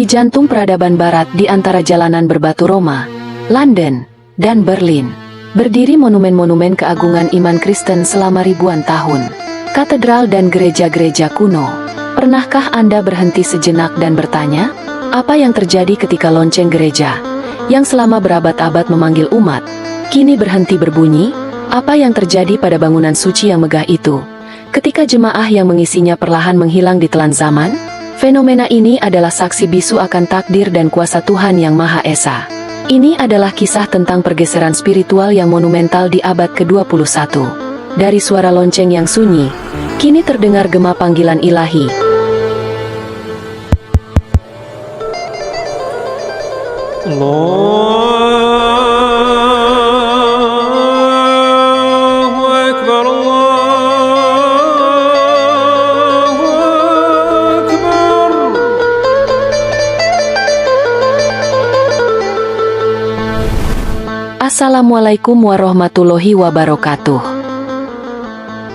di jantung peradaban barat di antara jalanan berbatu Roma, London, dan Berlin, berdiri monumen-monumen keagungan iman Kristen selama ribuan tahun. Katedral dan gereja-gereja kuno. Pernahkah Anda berhenti sejenak dan bertanya, apa yang terjadi ketika lonceng gereja, yang selama berabad-abad memanggil umat, kini berhenti berbunyi? Apa yang terjadi pada bangunan suci yang megah itu, ketika jemaah yang mengisinya perlahan menghilang di telan zaman? Fenomena ini adalah saksi bisu akan takdir dan kuasa Tuhan Yang Maha Esa. Ini adalah kisah tentang pergeseran spiritual yang monumental di abad ke-21. Dari suara lonceng yang sunyi, kini terdengar gema panggilan ilahi. Allahu Akbar, Allahu Akbar. Assalamualaikum warahmatullahi wabarakatuh.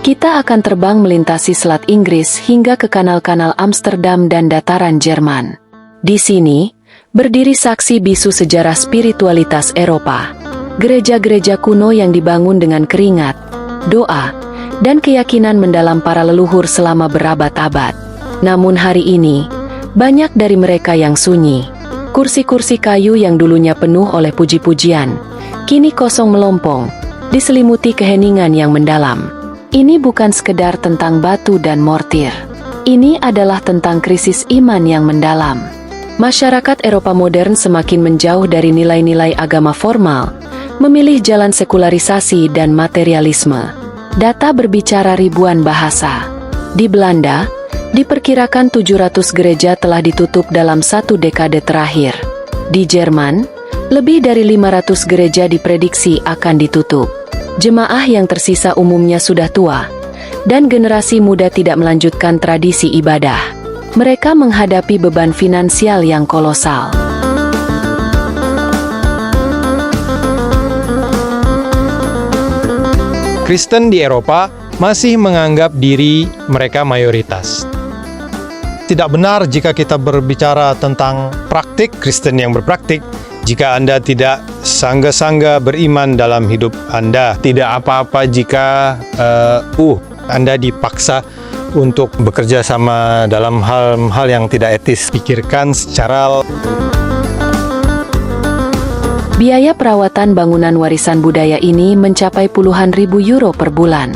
Kita akan terbang melintasi Selat Inggris hingga ke kanal-kanal Amsterdam dan dataran Jerman. Di sini, berdiri saksi bisu sejarah spiritualitas Eropa. Gereja-gereja kuno yang dibangun dengan keringat, doa, dan keyakinan mendalam para leluhur selama berabad-abad. Namun hari ini, banyak dari mereka yang sunyi. Kursi-kursi kayu yang dulunya penuh oleh puji-pujian, kini kosong melompong, diselimuti keheningan yang mendalam. Ini bukan sekedar tentang batu dan mortir. Ini adalah tentang krisis iman yang mendalam. Masyarakat Eropa modern semakin menjauh dari nilai-nilai agama formal, memilih jalan sekularisasi dan materialisme. Data berbicara ribuan bahasa. Di Belanda, diperkirakan 700 gereja telah ditutup dalam 1 dekade terakhir. Di Jerman, lebih dari 500 gereja diprediksi akan ditutup. Jemaah yang tersisa umumnya sudah tua, dan generasi muda tidak melanjutkan tradisi ibadah. Mereka menghadapi beban finansial yang kolosal. Kristen di Eropa masih menganggap diri mereka mayoritas. Tidak benar jika kita berbicara tentang praktik Kristen yang berpraktik, jika Anda tidak sangga-sangga beriman dalam hidup Anda. Tidak apa-apa jika Anda dipaksa untuk bekerja sama dalam hal-hal yang tidak etis. Pikirkan secara... Biaya perawatan bangunan warisan budaya ini mencapai puluhan ribu euro per bulan.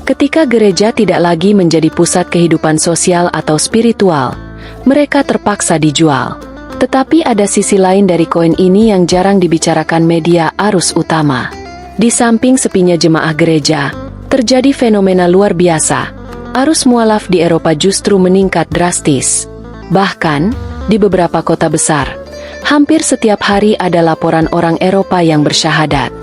Ketika gereja tidak lagi menjadi pusat kehidupan sosial atau spiritual, mereka terpaksa dijual. Tetapi ada sisi lain dari koin ini yang jarang dibicarakan media arus utama. Di samping sepinya jemaah gereja, terjadi fenomena luar biasa. Arus mualaf di Eropa justru meningkat drastis. Bahkan, di beberapa kota besar, hampir setiap hari ada laporan orang Eropa yang bersyahadat.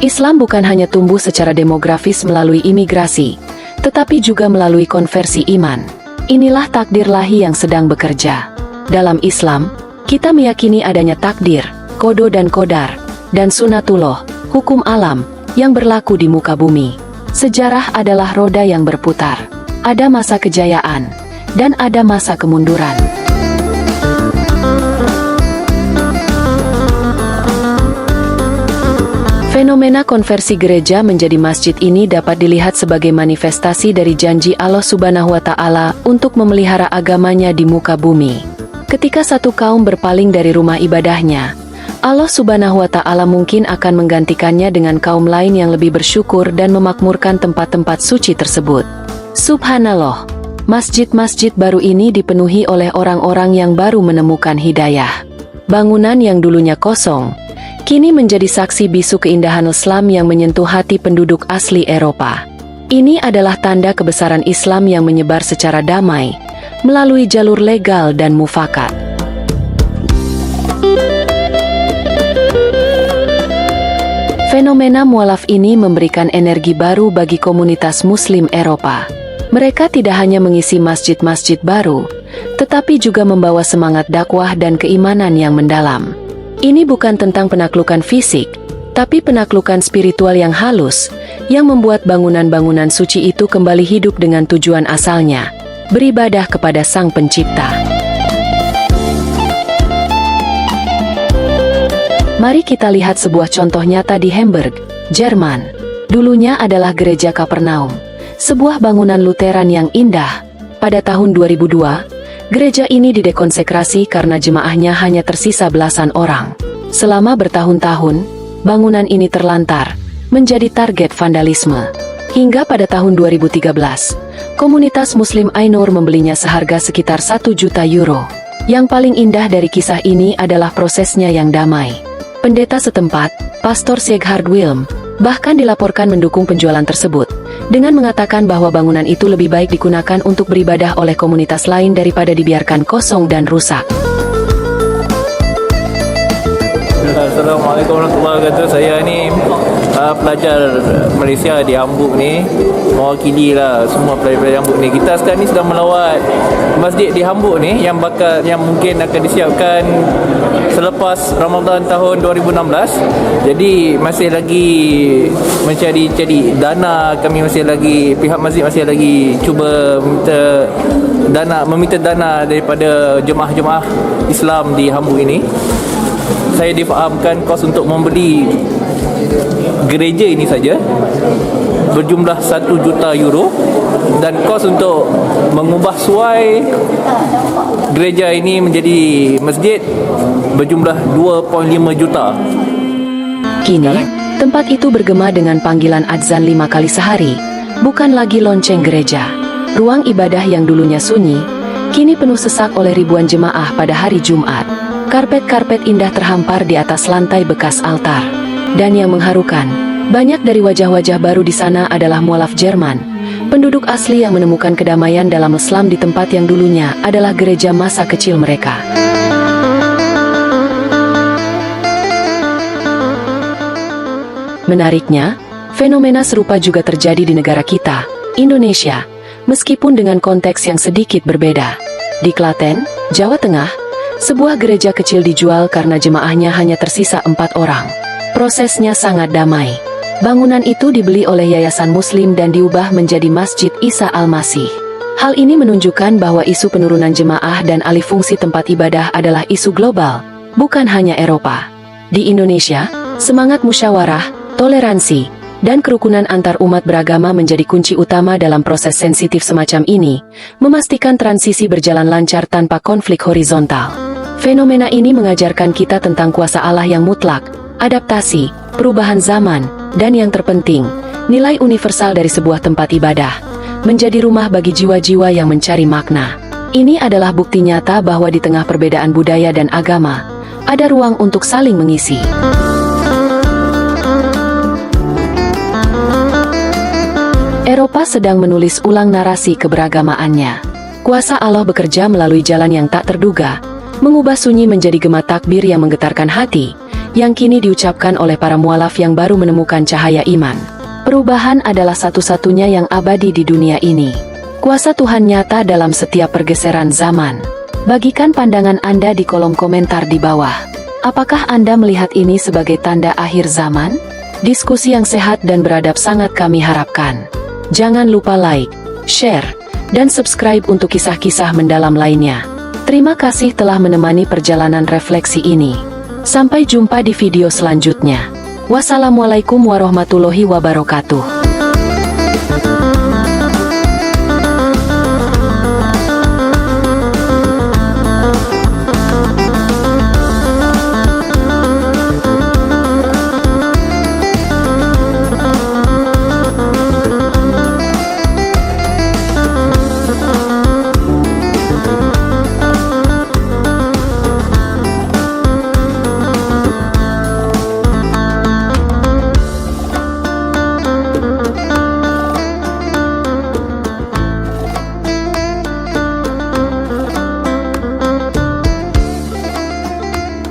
Islam bukan hanya tumbuh secara demografis melalui imigrasi, tetapi juga melalui konversi iman. Inilah takdir ilahi yang sedang bekerja. Dalam Islam, kita meyakini adanya takdir, kodo dan kodar, dan sunatullah, hukum alam, yang berlaku di muka bumi. Sejarah adalah roda yang berputar. Ada masa kejayaan, dan ada masa kemunduran. Fenomena konversi gereja menjadi masjid ini dapat dilihat sebagai manifestasi dari janji Allah Subhanahu wa Ta'ala untuk memelihara agamanya di muka bumi. Ketika satu kaum berpaling dari rumah ibadahnya, Allah Subhanahu wa Ta'ala mungkin akan menggantikannya dengan kaum lain yang lebih bersyukur dan memakmurkan tempat-tempat suci tersebut. Subhanallah, masjid-masjid baru ini dipenuhi oleh orang-orang yang baru menemukan hidayah. Bangunan yang dulunya kosong, kini menjadi saksi bisu keindahan Islam yang menyentuh hati penduduk asli Eropa. Ini adalah tanda kebesaran Islam yang menyebar secara damai, melalui jalur legal dan mufakat. Fenomena mualaf ini memberikan energi baru bagi komunitas Muslim Eropa. Mereka tidak hanya mengisi masjid-masjid baru, tetapi juga membawa semangat dakwah dan keimanan yang mendalam. Ini bukan tentang penaklukan fisik, tapi penaklukan spiritual yang halus, yang membuat bangunan-bangunan suci itu kembali hidup dengan tujuan asalnya, beribadah kepada Sang Pencipta. Mari kita lihat sebuah contoh nyata di Hamburg, Jerman. Dulunya adalah gereja Kapernaum, sebuah bangunan Lutheran yang indah. Pada tahun 2002, gereja ini didekonsekrasi karena jemaahnya hanya tersisa belasan orang. Selama bertahun-tahun, bangunan ini terlantar, menjadi target vandalisme. Hingga pada tahun 2013, komunitas Muslim Ainur membelinya seharga sekitar 1 juta euro. Yang paling indah dari kisah ini adalah prosesnya yang damai. Pendeta setempat, Pastor Sieghard Wilm, bahkan dilaporkan mendukung penjualan tersebut, dengan mengatakan bahwa bangunan itu lebih baik digunakan untuk beribadah oleh komunitas lain daripada dibiarkan kosong dan rusak. Assalamualaikum warahmatullahi wabarakatuh. Saya ni pelajar Malaysia di Hamburg ni, mewakili lah semua pelajar-pelajar Hamburg ni. Kita sekarang ni sedang melawat masjid di Hamburg ni yang mungkin akan disiapkan selepas Ramadan tahun 2016. Jadi masih lagi mencari dana. Kami masih lagi, pihak masjid masih lagi cuba meminta dana daripada jemaah-jemaah Islam di Hamburg ini. Saya difahamkan kos untuk membeli gereja ini saja berjumlah 1 juta euro, dan kos untuk mengubah suai gereja ini menjadi masjid berjumlah 2.5 juta. Kini, tempat itu bergema dengan panggilan adzan 5 kali sehari, bukan lagi lonceng gereja. Ruang ibadah yang dulunya sunyi, kini penuh sesak oleh ribuan jemaah pada hari Jumat. Karpet-karpet indah terhampar di atas lantai bekas altar. Dan yang mengharukan, banyak dari wajah-wajah baru di sana adalah mualaf Jerman, penduduk asli yang menemukan kedamaian dalam Islam di tempat yang dulunya adalah gereja masa kecil mereka. Menariknya, fenomena serupa juga terjadi di negara kita, Indonesia, meskipun dengan konteks yang sedikit berbeda. Di Klaten, Jawa Tengah, sebuah gereja kecil dijual karena jemaahnya hanya tersisa 4 orang. Prosesnya sangat damai. Bangunan itu dibeli oleh Yayasan Muslim dan diubah menjadi Masjid Isa Al-Masih. Hal ini menunjukkan bahwa isu penurunan jemaah dan alih fungsi tempat ibadah adalah isu global, bukan hanya Eropa. Di Indonesia, semangat musyawarah, toleransi, dan kerukunan antar umat beragama menjadi kunci utama dalam proses sensitif semacam ini, memastikan transisi berjalan lancar tanpa konflik horizontal. Fenomena ini mengajarkan kita tentang kuasa Allah yang mutlak, adaptasi, perubahan zaman, dan yang terpenting, nilai universal dari sebuah tempat ibadah, menjadi rumah bagi jiwa-jiwa yang mencari makna. Ini adalah bukti nyata bahwa di tengah perbedaan budaya dan agama, ada ruang untuk saling mengisi. Eropa sedang menulis ulang narasi keberagamaannya. Kuasa Allah bekerja melalui jalan yang tak terduga, mengubah sunyi menjadi gema takbir yang menggetarkan hati, yang kini diucapkan oleh para mualaf yang baru menemukan cahaya iman. Perubahan adalah satu-satunya yang abadi di dunia ini. Kuasa Tuhan nyata dalam setiap pergeseran zaman. Bagikan pandangan Anda di kolom komentar di bawah. Apakah Anda melihat ini sebagai tanda akhir zaman? Diskusi yang sehat dan beradab sangat kami harapkan. Jangan lupa like, share, dan subscribe untuk kisah-kisah mendalam lainnya. Terima kasih telah menemani perjalanan refleksi ini. Sampai jumpa di video selanjutnya. Wassalamualaikum warahmatullahi wabarakatuh.